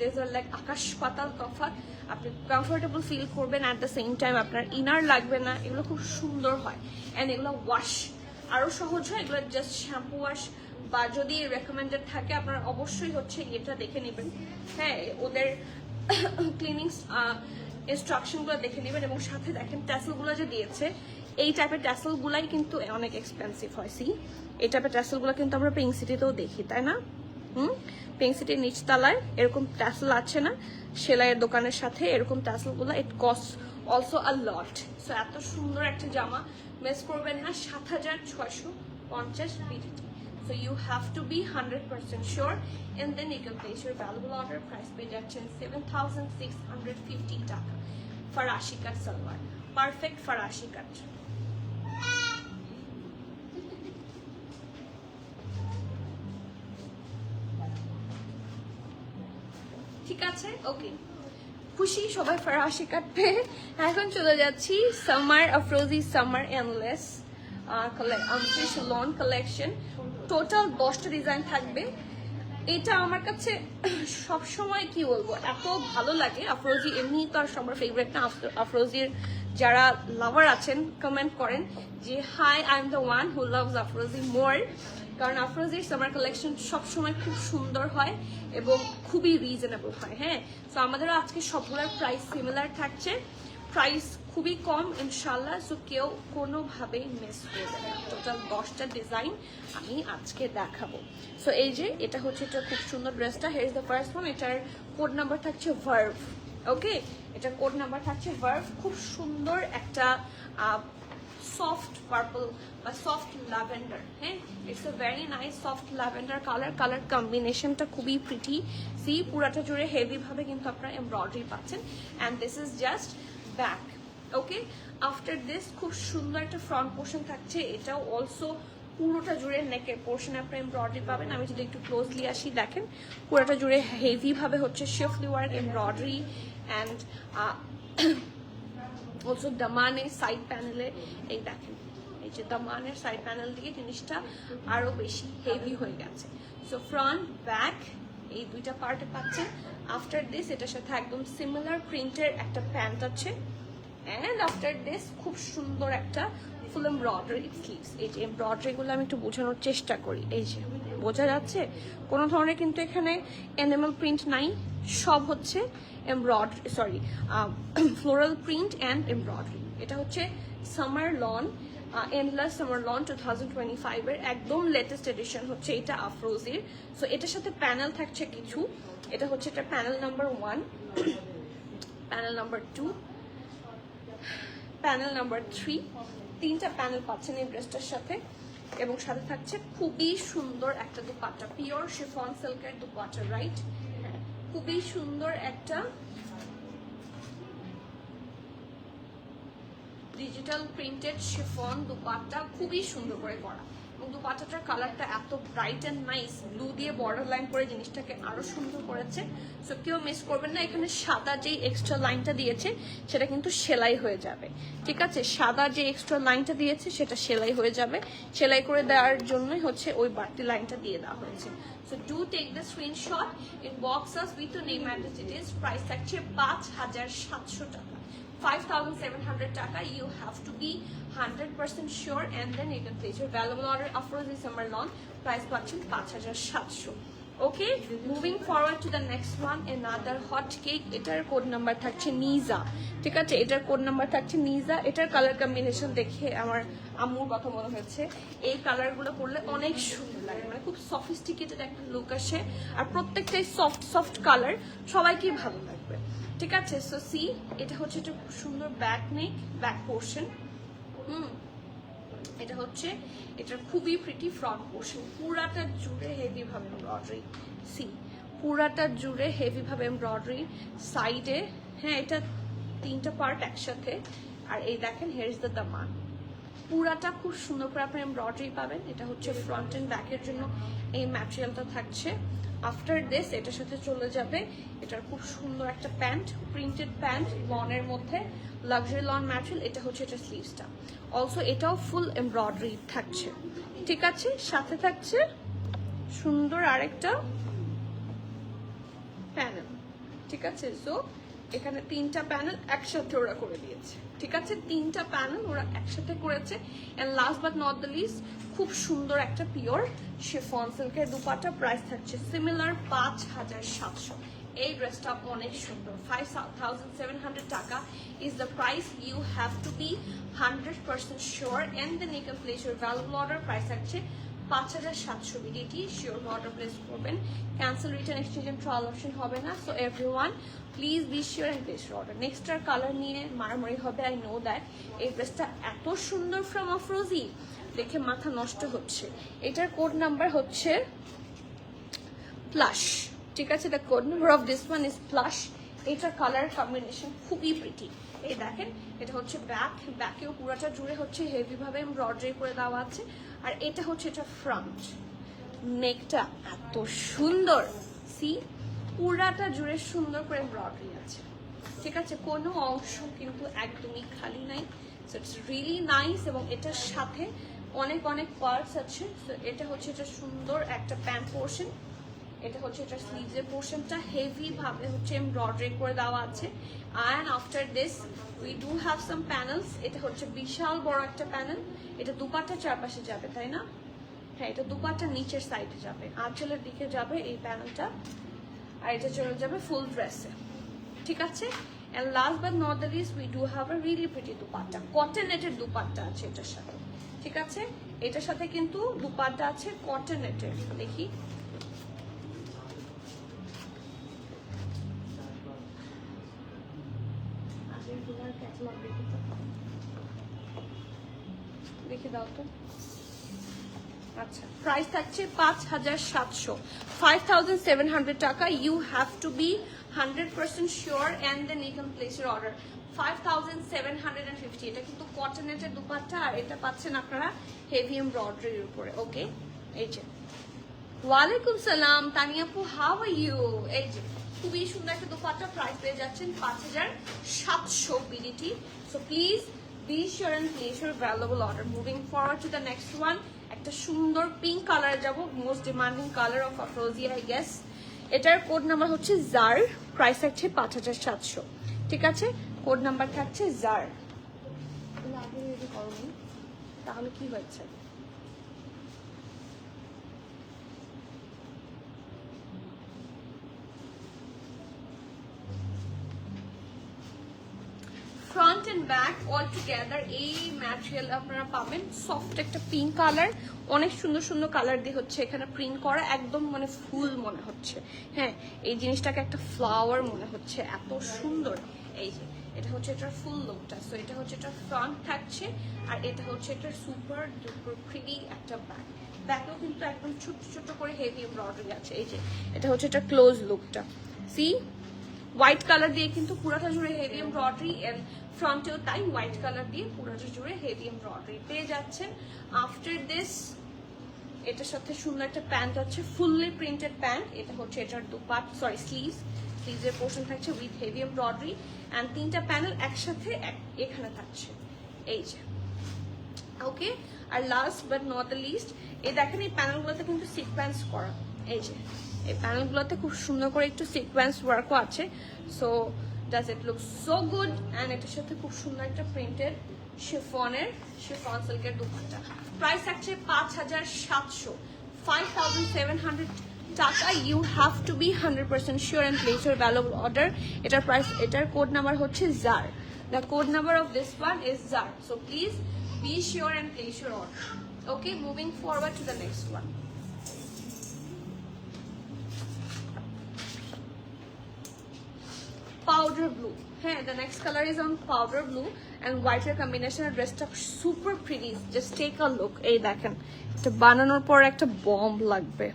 দিস আর লাইক আকাশ পাতাল তফাৎ। আপনি কমফোর্টেবল ফিল করবেন, অ্যাট দ্য সেম টাইম আপনার ইনার লাগবে না। এগুলো খুব সুন্দর হয় অ্যান্ড এগুলো ওয়াশ আরো সহজ হয়। এগুলো জাস্ট শ্যাম্পু ওয়াশ বা যদি রেকমেন্ডেড থাকে আপনারা অবশ্যই হচ্ছে এটা দেখে নেবেন, হ্যাঁ, ওদের ক্লিনিং ইনস্ট্রাকশনগুলো দেখে নেবেন। এবং সাথে দেখেন ট্যাসেলগুলো যে দিয়েছে, এই টাইপের ট্যাসেলগুলাই কিন্তু অনেক এক্সপেন্সিভ হয়। সি, এই টাইপের ট্যাসেলগুলো কিন্তু আমরা পিঙ্ক সিটিতেও দেখি, তাই না? পিঙ্ক সিটির নিচতলায় এরকম ট্যাসেল আছে না, সেলাইয়ের দোকানের সাথে এরকম ট্যাসেলগুলো, it cost also a lot. So এত সুন্দর একটা জামা মিস করবেন না, 7650 BDT। So you have to be 100% sure, and then you can place your valuable order. Price pay যাচ্ছেন 7650 টাকা। ফরাসি কাট সালোয়ার, পারফেক্ট ফরাসি কাট। ঠিক আছে, ওকে, খুশি সবাই ফরাসি কাট পেয়ে। এখন চলে যাচ্ছি summer Afrozeh summer endless lawn collection. Total 10টা ডিজাইন থাকবে। এটা আমার কাছে সবসময় কি বলবো, এত ভালো লাগে। আফরোজি এমনি তো আর সবার ফেভারিট না, আফরোজির যারা লাভার আছেন কমেন্ট করেন যে hi I am the one who loves Afrozeh more, কারণ আফরোজির সামার কালেকশন সবসময় খুব সুন্দর হয় এবং খুবই রিজনেবল হয়, হ্যাঁ। তো আমাদেরও আজকে সবগুলোর প্রাইস সিমিলার থাকছে, প্রাইস খুবই কম ইনশাল্লাহ। সো কেউ কোনোভাবেই মিস করবে না। টোটাল 10টা ডিজাইন আমি আজকে দেখাবো। সো এই যে এটা হচ্ছে, এটা খুব সুন্দর ড্রেসটা, hair is the first one. এটার কোড নাম্বার থাকছে ভার্ভ, ওকে, এটা কোড নাম্বার থাকছে ভার্ভ। খুব সুন্দর একটা সফট পার্পল বা সফট ল্যাভেন্ডার, হ্যাঁ, it's a very nice soft lavender colour কম্বিনেশনটা খুবই প্রিটি। সি, পুরাটা জুড়ে হেভি ভাবে কিন্তু আপনারা এমব্রয়ডারি পাচ্ছেন, and this is just back. Okay, after this খুব সুন্দর একটা ফ্রন্ট পোর্শন থাকছে, এটাও অলসো পুরোটা জুড়ে নেকের পোর্শন আপনি এমব্রয়ডারি পাবেন। আমি যদি একটু ক্লোজলি আসি দেখেন পুরোটা জুড়ে হেভি ভাবে হচ্ছে schiffli work embroidery and also দামানের সাইড প্যানেলে এই দেখেন এই যে দামানের সাইড প্যানেল দিয়ে জিনিসটা আরো বেশি হেভি হয়ে গেছে। সো ফ্রন্ট ব্যাক এই দুইটা পার্টে পাচ্ছেন। আফটার দিস এটার সাথে একদম সিমিলার প্রিন্টের একটা প্যান্ট আছে অ্যান্ড আফটার দিস খুব সুন্দর একটা ফুল এমব্রয়ডারি স্লিভস। এই যে এমব্রয়ডারি গুলো আমি একটু বোঝানোর চেষ্টা করি, এই যে বোঝা যাচ্ছে কোনো ধরনের কিন্তু এখানে এনিমেল প্রিন্ট নাই, সব হচ্ছে embroidery sorry floral print and embroidery. এটা হচ্ছে summer lawn endless summer lawn 2025 এর একদম লেটেস্ট এডিশন হচ্ছে এটা আফরোজির। সো এটার সাথে প্যানেল থাকছে কিছু, এটা হচ্ছে এটা panel number 1, panel number 2, panel number 3, তিনটা প্যানেল পাচ্ছেন এই ড্রেসটার সাথে। এবং সাথে থাকছে খুবই সুন্দর একটা দুপাট্টা, পিওর শিফন সিল্কের দুপাট্টা, রাইট? খুবই সুন্দর একটা ডিজিটাল প্রিন্টেড শিফন দুপাট্টা, খুবই সুন্দর করে করা। এবং দুপাট্টাটার কালারটা এত ব্রাইট অ্যান্ড নাইস, ব্লু দিয়ে বর্ডার লাইন করে জিনিসটাকে আরো সুন্দর করেছে। সো কেউ মিস করবেন না, এখানে সাদা যেই এক্সট্রা লাইনটা দিয়েছে সেটা কিন্তু সেলাই হয়ে যাবে, ঠিক আছে? সাদা যে এক্সট্রা লাইনটা দিয়েছে সেটা সেলাই হয়ে যাবে, সেলাই করে দেওয়ার জন্যই হচ্ছে ওই বাড়তি লাইনটা দিয়ে দেওয়া হয়েছে। So do take the screenshot, inbox us with your name and details. Price থাকছে 5700 টাকা, 5700 টাকা। You have to be 100% sure and then you can place your valuable order after the summer launch. Price পাচ্ছেন 5700। Okay, moving forward to the next one, another hot cake. এটার code number থাকছে নিজা, ঠিক আছে? এটার কোড নাম্বার থাকছে নিজা। এটার কালার কম্বিনেশন দেখে আমার আম্মুর কথা মনে হয়েছে, এই কালারগুলো পরলে অনেক সুন্দর লাগে, মানে খুব সফিস্টিকেটেড একটা লুক আসে আর প্রত্যেকটাই সফট সফট কালার, সবাইকেই ভালো লাগবে, ঠিক আছে? সো সি, এটা হচ্ছে একটা সুন্দর ব্যাক নেক, ব্যাক পোর্শন। এটা হচ্ছে এটার খুবই প্রিটি ফ্রন্ট পোর্শন, পুরাটা জুড়ে হেভি ভাবে এমব্রয়ডারি। সি, পুরাটা জুড়ে হেভি ভাবে এমব্রয়ডারি, সাইডে হ্যাঁ এটা তিনটা পার্ট একসাথে। আর এই দেখেন হিয়ার ইজ দ্য দামান, পুরাটা খুব সুন্দর করে আপনি এমব্রয়ডারি পাবেন। এটা হচ্ছে ফ্রন্ট এন্ড ব্যাকের জন্য এই ম্যাটেরিয়ালটা থাকছে। আফটার দিস এটার সাথে চলে যাবে এটার খুব সুন্দর একটা প্যান্ট, প্রিন্টেড প্যান্ট লনের মধ্যে, লাক্সারি লন ম্যাটেরিয়াল। এটা হচ্ছে এটা স্লিভসটা, অলসো এটাও ফুল এমব্রয়ডারি থাকছে, ঠিক আছে? সাথে থাকছে সুন্দর আরেকটা প্যানেল, ঠিক আছে? সো এখানে তিনটা প্যানেল একসাথে ওরা করে দিয়েছে, ঠিক আছে? তিনটা প্যানেল ওরা একসাথে করেছে। And last but not the least, খুব সুন্দর একটা পিওর শিফন সিল্কের দুপাট্টা। প্রাইস থাকছে সিমিলার 5700। এই ড্রেসটা অনেক সুন্দর, 5700 টাকা is the price. You have to be 100% sure and then you can place your valuable order. Price থাকছে 5700 বিডিটি। শিওর অর্ডার প্লেস করবেন, cancel, return, exchange and trial option হবে না। So everyone please be sure and place your order. Next আর colour নিয়ে মারামারি হবে, I know that. এই ড্রেসটা এত সুন্দর ফ্রম আফরোজি, দেখে মাথা নষ্ট হচ্ছে। এটার কোড নাম্বার হচ্ছে প্লাস, ঠিক আছে? The code number of this one is plus. এটার কালার কম্বিনেশন খুবই প্রিটি। এই দেখেন এটা হচ্ছে ব্যাক, ব্যাকেও পুরাটা জুড়ে হচ্ছে হেভি ভাবে এমব্রয়ডারি করে দেওয়া আছে। আর এটা হচ্ছে এটা ফ্রন্ট নেকটা এত সুন্দর, সি পুরাটা জুড়ে সুন্দর করে এমব্রয়ডারি আছে, ঠিক আছে? কোনো অংশ কিন্তু একদমই খালি নাই। So it's really nice. এবং এটার সাথে অনেক অনেক পার্টস আছে। সো এটা হচ্ছে এটা সুন্দর একটা প্যান্ট পোর্শন, এটা হচ্ছে এটা স্লিভসের পোর্শনটা হেভি ভাবে হচ্ছে এমব্রয়ডারি করে দেওয়া আছে। And after this we do have some panels. এটা হচ্ছে বিশাল বড় একটা প্যানেল, এটা দুপাট্টার চারপাশে যাবে, তাই না? হ্যাঁ, এটা দুপাট্টার নিচের সাইডে যাবে, আঁচলের দিকে যাবে এই প্যানেলটা, আর এটা চলে যাবে ফুল ড্রেসে, ঠিক আছে? And last but not the least, we do have a really pretty dupatta, cotton নেটের দুপাট্টা আছে এটার সাথে, ঠিক আছে? এটার সাথে কিন্তু দুপাট্টা আছে কটন নেটের। দেখি দেখে দাও তো। আচ্ছা, প্রাইস থাকছে 5700, 5700 টাকা। You have to be 100% sure and then you can place your order. 5750। এটা কিন্তু কটনেটের দুপাট্টা, আর এটা পাচ্ছেন আপনারা হেভি এমব্রয়ডারির উপরে। ওকে, এই যে ওয়ালাইকুম সালাম তানিয়াপু, হাউ আর ইউ। এই যে খুবই সুন্দর একটা দুপাট্টা, প্রাইস পেয়ে যাচ্ছেন 5700 BDT. So please be sure and place your valuable order. Moving forward to the next one. একটা সুন্দর পিঙ্ক কালার যাব, মোস্ট ডিমান্ডিং কালার অফ আফরোজিয়া আই গেস। এটার কোড নাম্বার হচ্ছে জার, প্রাইস থাকছে 5700। ঠিক আছে, কোড নাম্বার থাকছে জার। তাহলে কি হয়েছে? Front end back all together এই ম্যাটেরিয়াল আপনারা পাবেন। সফট একটা পিঙ্ক কালার, অনেক সুন্দর সুন্দর কালার দিয়ে হচ্ছে এখানে প্রিন্ট করা, একদম মানে ফুল মনে হচ্ছে। হ্যাঁ, এই জিনিসটাকে একটা ফ্লাওয়ার মনে হচ্ছে, এত সুন্দর। এই যে এটা হচ্ছে এটার ফুল লুকটা। সো এটা হচ্ছে এটার ফ্রন্ট থাকছে, আর এটা হচ্ছে এটার সুপার ডুপার প্রিটি একটা ব্যাক। ব্যাকেও কিন্তু একদম ছোট ছোট করে হেভি এমব্রয়ডারি আছে। এই যে এটা হচ্ছে এটা ক্লোজ লুকটা। সি হোয়াইট কালার দিয়ে কিন্তু পুরাটা জুড়ে হেভি এমব্রয়ডারি, এন্ড ফ্রন্টেও তাই হোয়াইট কালার দিয়ে পুরাটা জুড়ে হেভি এমব্রয়ডারি পেয়ে যাচ্ছেন। আফটার দিস এটার সাথে সুন্দর একটা প্যান্ট আছে, ফুললি প্রিন্টেড প্যান্ট। এটা হচ্ছে এটার স্লিভসের পোর্শন থাকছে উইথ হেভি এমব্রয়ডারি, এন্ড তিনটা প্যানেল একসাথে এখানে থাকছে। এই যে ওকে, আর last but not the least, এই দেখেন এই প্যানেলগুলোতে কিন্তু সিকোয়েন্স করা। এই যে এই প্যানেলগুলোতে খুব সুন্দর করে একটু সিকোয়েন্স ওয়ার্কও আছে। So does it look so good. And এটার সাথে খুব সুন্দর একটা প্রিন্টেড শিফন সিল্কের দুপাট্টা। প্রাইস থাকছে 5700, 5700 টাকা। You have to be 100% sure and place your valuable order. এটার প্রাইস, এটার কোড নাম্বার হচ্ছে jar. The code number of this one is jar. So please be sure and place your order. Okay, moving forward to the next one. Powder blue. Hey, the next color is on powder blue and white combination. Dress up super pretty. Just take a look. Ei dekhen eta bananor por ekta bomb lagbe.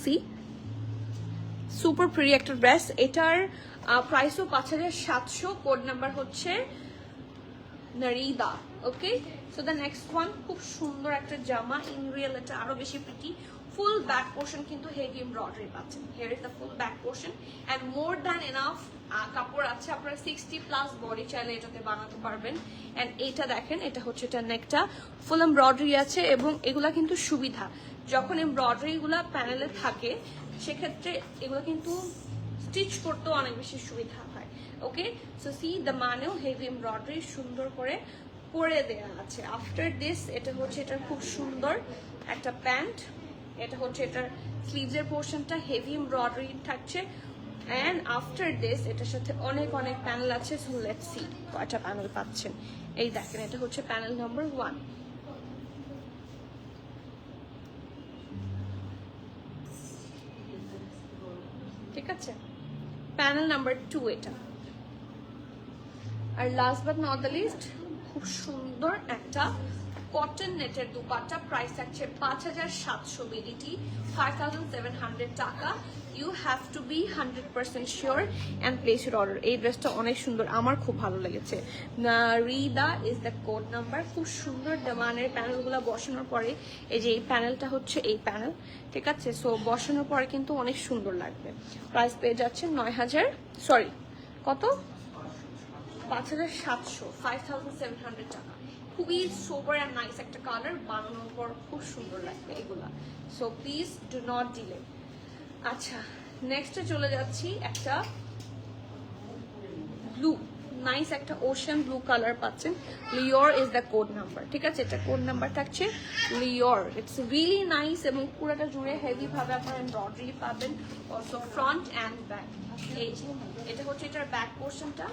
See, super pretty ekta dress. Etar price o 5700, code number hocche Narida. Okay, so the next one খুব সুন্দর একটা জামা, in real এটা আরো বেশি pretty. Full back portion কিন্তু heavy embroidery পাচ্ছেন। Here is the full back portion and more than enough কাপড় আছে। আপনারা 60+ বডি চাইলে এটাতে বানাতে পারবেন। এন্ড এইটা দেখেন, এটা হচ্ছে এটা নেকটা ফুল এমব্রয়ডারি আছে, এবং এগুলা কিন্তু সুবিধা যখন এমব্রয়ডারি গুলা প্যানেলে থাকে, সেক্ষেত্রে এগুলো কিন্তু স্টিচ করতেও অনেক বেশি সুবিধা হয়। ওকে, সো সি দ্য মানেও হেভি এমব্রয়ডারি সুন্দর করে করে দেয়া আছে। আফটার দিস এটা হচ্ছে এটার খুব সুন্দর একটা প্যান্ট। এটা হচ্ছে এটার স্লিভসের পোর্শনটা হেভি এমব্রয়ডারি থাকছে। অ্যান্ড আফটার দিস এটার সাথে অনেক অনেক প্যানেল আছে। সো লেটস সি কয়টা প্যানেল পাচ্ছেন। এই দেখেন, এটা হচ্ছে প্যানেল নাম্বার 1। ঠিক আছে, প্যানেল নাম্বার 2 এটা। আর last but not the least, খুব সুন্দর একটা কটন নেটের দুপাট্টা। প্রাইস থাকছে 5700 বিডিটি, 5700 টাকা। You have to be 100% sure and place your order. এই ড্রেসটা অনেক সুন্দর, আমার খুব ভালো লেগেছে। Rida is the code number. খুব সুন্দর দেওয়ানের প্যানেলগুলো বসানোর পরে, এই যে এই প্যানেলটা হচ্ছে এই প্যানেল। ঠিক আছে, সো বসানোর পরে কিন্তু অনেক সুন্দর লাগবে। প্রাইস পেয়ে যাচ্ছে 9000, সরি কত, 5700, 5700 টাকা। খুবই সোবার অ্যান্ড নাইস একটা কালার, বানানোর পর খুব সুন্দর লাগবে এগুলা। So please do not delay. আচ্ছা, নেক্সটে চলে যাচ্ছি একটা ব্লু, নাইস একটা ওশান ব্লু কালার পাচ্ছেন। লিওর ইজ দ্য কোড নাম্বার। ঠিক আছে, এটা কোড নাম্বার থাকছে লিওর। ইটস রিয়েলি নাইস, এবং পুরোটা জুড়ে হেভি ভাবে আপনারা এমব্রয়ডারি পাবেন, অলসো ফ্রন্ট অ্যান্ড ব্যাক। এই যে এটা হচ্ছে এটার ব্যাক পোর্শনটা,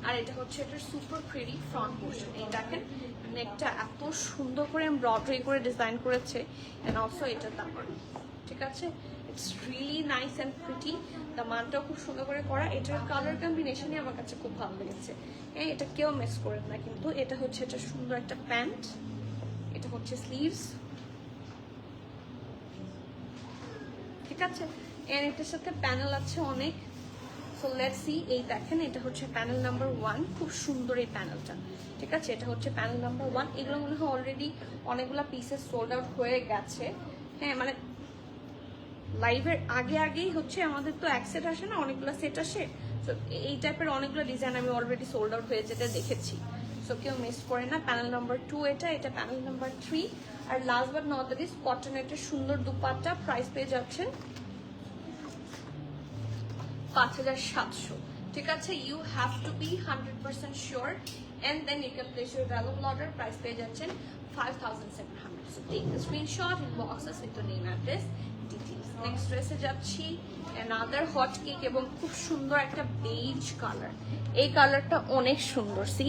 আর এটা হচ্ছে এটার সুপার প্রিটি ফ্রন্ট পোর্শন। এই দেখেন নেকটা এত সুন্দর করে এমব্রয়ডারি করে ডিজাইন করেছে, এন্ড অলসো এটা তারপর। ঠিক আছে, it's really nice and pretty. দামানটাও খুব সুন্দর করে করা। এটার কালার কম্বিনেশনই আমার কাছে খুব ভালো লেগেছে। হ্যাঁ, এটা কেউ মিস করেন না কিন্তু। এটা হচ্ছে এটা সুন্দর একটা প্যান্ট, এটা হচ্ছে স্লিভস। ঠিক আছে, এর এটার সাথে প্যানেল আছে অনেক। So let's see. এই দেখেন এটা হচ্ছে প্যানেল নাম্বার 1, খুব সুন্দর এই প্যানেলটা। ঠিক আছে, এটা হচ্ছে প্যানেল নাম্বার 1। এগুলো মনে হয় অলরেডি অনেকগুলো পিসেস সোল্ড আউট হয়ে গেছে। হ্যাঁ, মানে লাইভের আগেই হচ্ছে আমাদের তো এক সেট আসে না, অনেকগুলো সেট আসে। তো এই টাইপের অনেকগুলো ডিজাইন আমি অলরেডি সোল্ড আউট হয়ে যেতে দেখেছি। সো কেউ মিস করে না। প্যানেল নাম্বার 2 এটা প্যানেল নাম্বার 3। আর last but not the least, কটনেটের সুন্দর দুপাট্টা, প্রাইস পেয়ে যাচ্ছেন 5700। ঠিক আছে, you have to be 100% sure and then you can place your valuable order. Price পেয়ে যাচ্ছেন 5700. So take the screenshot, inbox us with your name, address, details. Next ড্রেসে যাচ্ছি, another hot cake এবং খুব সুন্দর একটা বেজ কালার। এই কালারটা অনেক সুন্দর। সি,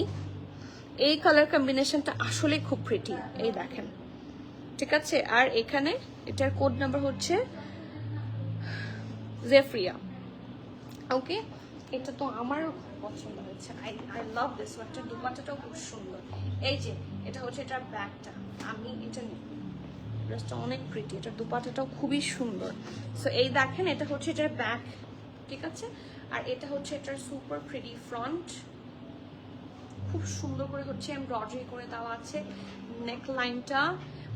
এই কালার কম্বিনেশনটা আসলে খুব প্রিটি। এই দেখেন, ঠিক আছে। আর এখানে এটার কোড নাম্বার হচ্ছে জেফ্রিয়া। ওকে, এটা তো আমারও পছন্দ হয়েছে। আই লাভ দিস ওয়ানটা। দুপাট্টাটাও খুব সুন্দর। এই যে এটা হচ্ছে এটার ব্যাগটা, আমি এটা নিই, ড্রেসটা অনেক প্রিটি, এটার দুপাট্টাটাও খুবই সুন্দর। সো এই দেখেন, এটা হচ্ছে এটার ব্যাগ, ঠিক আছে। আর এটা হচ্ছে এটার সুপার প্রিটি ফ্রন্ট, খুব সুন্দর করে হচ্ছে এমব্রয়ডারি করে দেওয়া আছে। নেক লাইনটা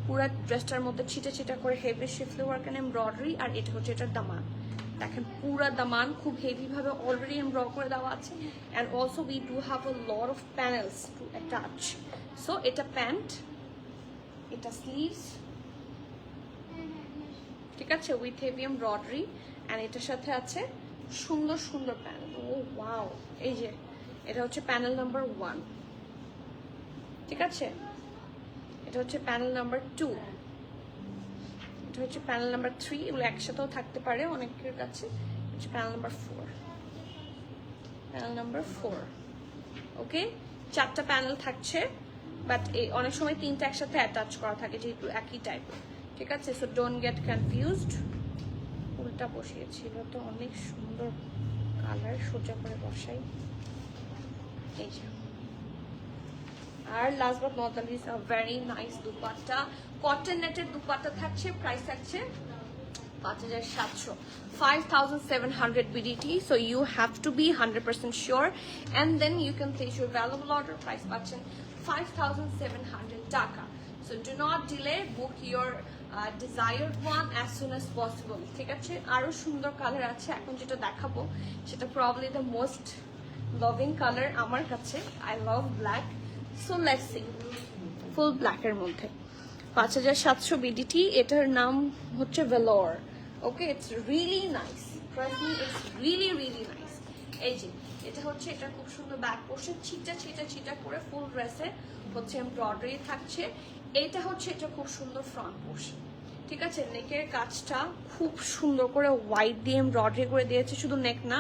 পুরো ড্রেসটার মধ্যে ছিটা ছিটা করে heavy schiffli work and embroidery. আর এটা হচ্ছে এটার দামান, দেখেন পুরা দামান খুব হেভি ভাবে অলরেডি এমব্রয়ডারি করে দেওয়া আছে। And also we do have a lot of panels to attach. So এটা প্যান্ট, এটা স্লিভস, ঠিক আছে, উইথ হেভি এমব্রয়ডারি। এন্ড এটার সাথে আছে সুন্দর সুন্দর প্যানেল। ও ওয়াও, এই যে এটা হচ্ছে প্যানেল নাম্বার 1, ঠিক আছে। এটা হচ্ছে প্যানেল নাম্বার 2, এটা হচ্ছে প্যানেল নাম্বার 3। এগুলো একসাথেও থাকতে পারে অনেকের কাছে। হচ্ছে প্যানেল নাম্বার 4, প্যানেল নাম্বার 4। ওকে, 4টা প্যানেল থাকছে, বাট এই অনেক সময় 3টা একসাথে অ্যাটাচ করা থাকে যেহেতু একই টাইপের, ঠিক আছে। So don't get confused. উল্টা বসিয়েছি, এটা তো অনেক সুন্দর কালার, সোজা করে বসাই। এই যে, আর last but not the least, a very nice dupatta, cotton নেটের দুপাট্টা থাকছে। প্রাইস থাকছে 5700, 5700 BDT. So you have to be 100% sure and then you can place your valuable order. Price পাচ্ছেন 5700 টাকা। So do not delay, book your desired one as soon as possible, ঠিক আছে। আরো সুন্দর colour আছে, এখন যেটা দেখাবো সেটা probably the most loving color আমার কাছে। I love black, so let's see। ফুল ব্ল্যাকের মধ্যে 5700 BDT। এটার নাম হচ্ছে velour. Okay, it's really nice, trust me, it's really really nice. এই যে এটা হচ্ছে, এটা খুব সুন্দর ব্যাক পোর্শন, ছিটা ছিটা ছিটা করে ফুল ড্রেসে হচ্ছে এমব্রয়ডারি থাকছে। এটা হচ্ছে এটা খুব সুন্দর ফ্রন্ট পোর্শন, ঠিক আছে। নেকের কাজটা খুব সুন্দর করে হোয়াইট দিয়ে এমব্রয়ডারি করে দিয়েছে, শুধু নেক না,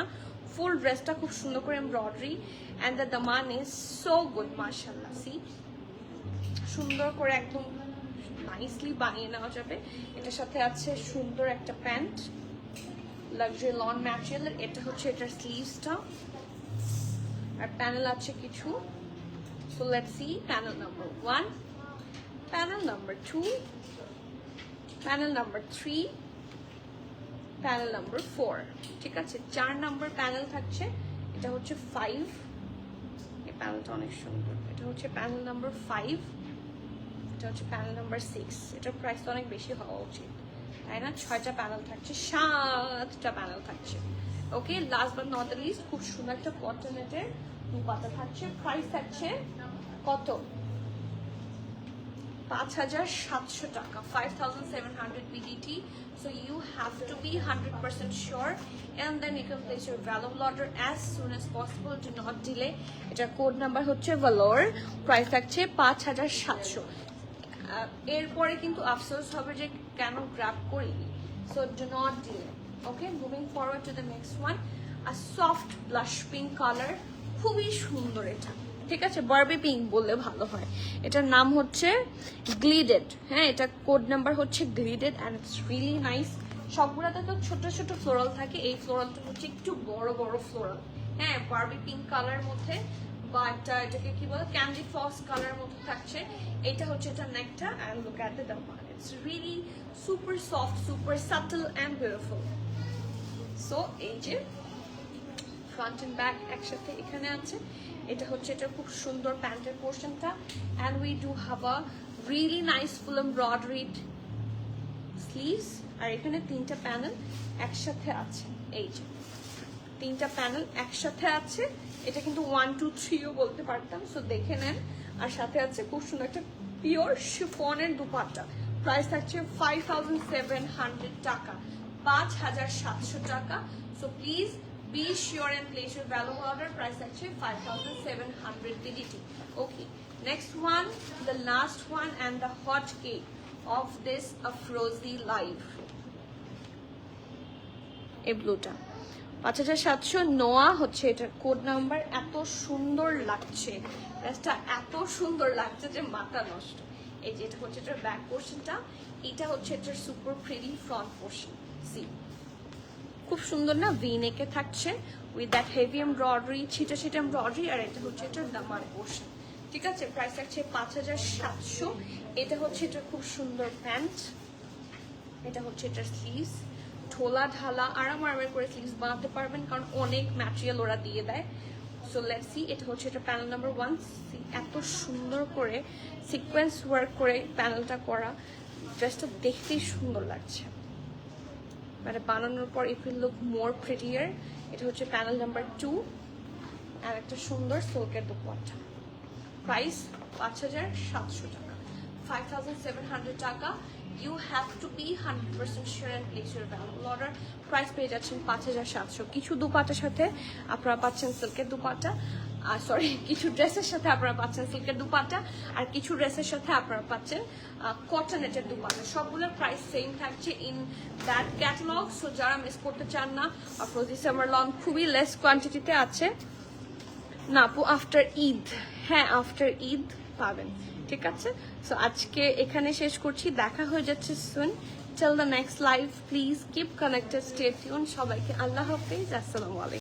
ফুল ড্রেসটা খুব সুন্দর করে embroidery. And the Daman is so good, মাশাআল্লাহ। সি, সুন্দর করে একদম নাইসলি বানিয়ে নেওয়া যাবে। এটার সাথে আছে সুন্দর একটা প্যান্ট, লাক্সারি লন ম্যাটেরিয়ালের। এটা হচ্ছে এটার স্লিভসটা, আর প্যানেল আছে কিছু। So let's see panel number 1, panel number 2, panel number 3, panel number 4, ঠিক আছে। 4 নাম্বার প্যানেল থাকছে। এটা হচ্ছে 5, এই প্যানেলটা অনেক সুন্দর। এটা হচ্ছে প্যানেল নাম্বার 5, এটা হচ্ছে প্যানেল নাম্বার 6। এটার প্রাইস তো অনেক বেশি হওয়া উচিত, তাই না। 6টা প্যানেল থাকছে, 7টা প্যানেল থাকছে। Okay, last but not the least, খুব সুন্দর একটা কটনেটের দুপাট্টা থাকছে। প্রাইস থাকছে কত? 5700 টাকা, 5700 BDT. So you have to be 100% sure and then you can place your valuable order as soon as possible. Do not delay. এটা কোড নাম্বার হচ্ছে Vellore, price থাকছে 5700। এরপরে কিন্তু আফসোস হবে যে কেন গ্র্যাব করিনি। So do not delay. Okay, moving forward to the next one, a soft blush pink color, খুবই সুন্দর এটা, ঠিক আছে। বারবি পিঙ্ক বললে ভালো হয়। এটার নাম হচ্ছে গ্লিডেড। হ্যাঁ, এটা কোড নাম্বার হচ্ছে glided and it's really nice. সবগুলোতে তো ছোট ছোট ফ্লোরাল থাকে, এই ফ্লোরালটা হচ্ছে একটু বড় বড় ফ্লোরাল। হ্যাঁ, বারবি পিঙ্ক কালার মধ্যে, বাট এটাকে কি বলে, ক্যান্ডি ফস কালার মধ্যে থাকছে। এটা হচ্ছে এটা নেকটা, and look at the Daman, it's really super soft, super subtle and beautiful. So এই যে ফ্রন্ট এন্ড ব্যাক একসাথে এখানে আছে। এটা হচ্ছে এটা খুব সুন্দর প্যান্টের পোর্শনটা, and we do have a really nice full embroidered sleeves. আর এখানে 3টা প্যানেল একসাথে আছে, এই যে 3টা প্যানেল একসাথে আছে। এটা কিন্তু 1 2 3ও বলতে পারতাম, সো দেখে নেন। আর সাথে আছে খুব সুন্দর একটা পিওর শিফনের দুপাট্টা। প্রাইস থাকছে 5700 টাকা, 5700 টাকা। So please be sure and place your valuable order. Price থাকছে 5700 DDT। Okay, next one, the last one and the hot cake of this Afrozeh live, এই ব্লুটা 5700। নোয়া হচ্ছে এটার কোড নাম্বার। এত সুন্দর লাগছে ড্রেসটা, এত সুন্দর লাগছে যে মাথা নষ্ট। এই যে এটা হচ্ছে এটার ব্যাক পোর্শনটা, এটা হচ্ছে এটার super pretty front portion. See খুব সুন্দর না, ভি নেকে থাকছে উইথ দ্যাট হেভি এমব্রয়ডারি, ছিটা ছিটা এমব্রয়ডারি। আর এটা হচ্ছে এটার দামার পোর্শন, ঠিক আছে। প্রাইস থাকছে 5700। এটা হচ্ছে এটা খুব সুন্দর প্যান্ট, এটা হচ্ছে এটার স্লিভস, ঢোলা ঢালা আরাম করে স্লিভস বানাতে পারবেন, কারণ অনেক ম্যাটেরিয়াল ওরা দিয়ে দেয়। সো লেটস সি, এটা হচ্ছে এটা প্যানেল নাম্বার 1। এত সুন্দর করে সিকোয়েন্স ওয়ার্ক করে প্যানেলটা করা, ড্রেসটা দেখতেই সুন্দর লাগছে, মানে বানানোর পর ইট উইল লুক মোর প্রিটিয়ার। এটা হচ্ছে প্যানেল নাম্বার 2, আর একটা সুন্দর সিল্কের দুপাট্টা। প্রাইস 5700 টাকা, 5700 টাকা। You have to be 100% sure and place your valuable order. Price পেয়ে যাচ্ছেন 5700। কিছু দুপাটার সাথে আপনারা পাচ্ছেন সিল্কের দুপাটা, আর সরি কিছু ড্রেসের সাথে আপনারা পাচ্ছেন সিল্কের দুপাটা, আর কিছু ড্রেসের সাথে আপনারা পাচ্ছেন কটনেটের দুপাটা। সবগুলোর প্রাইস সেম থাকছে ইন দ্যাট ক্যাটালগ। সো যারা মিস করতে চান না, আফরোজি সামার লং খুবই লেস কোয়ান্টিটিতে আছে না আপু, আফটার ঈদ, হ্যাঁ আফটার ঈদ পাবেন, ঠিক আছে। সো আজকে এখানে শেষ করছি, দেখা হয়ে যাচ্ছে soon. Till the next live, please keep connected, stay tune. সবাইকে আল্লাহ হাফেজ, আসসালামু আলাইকুম।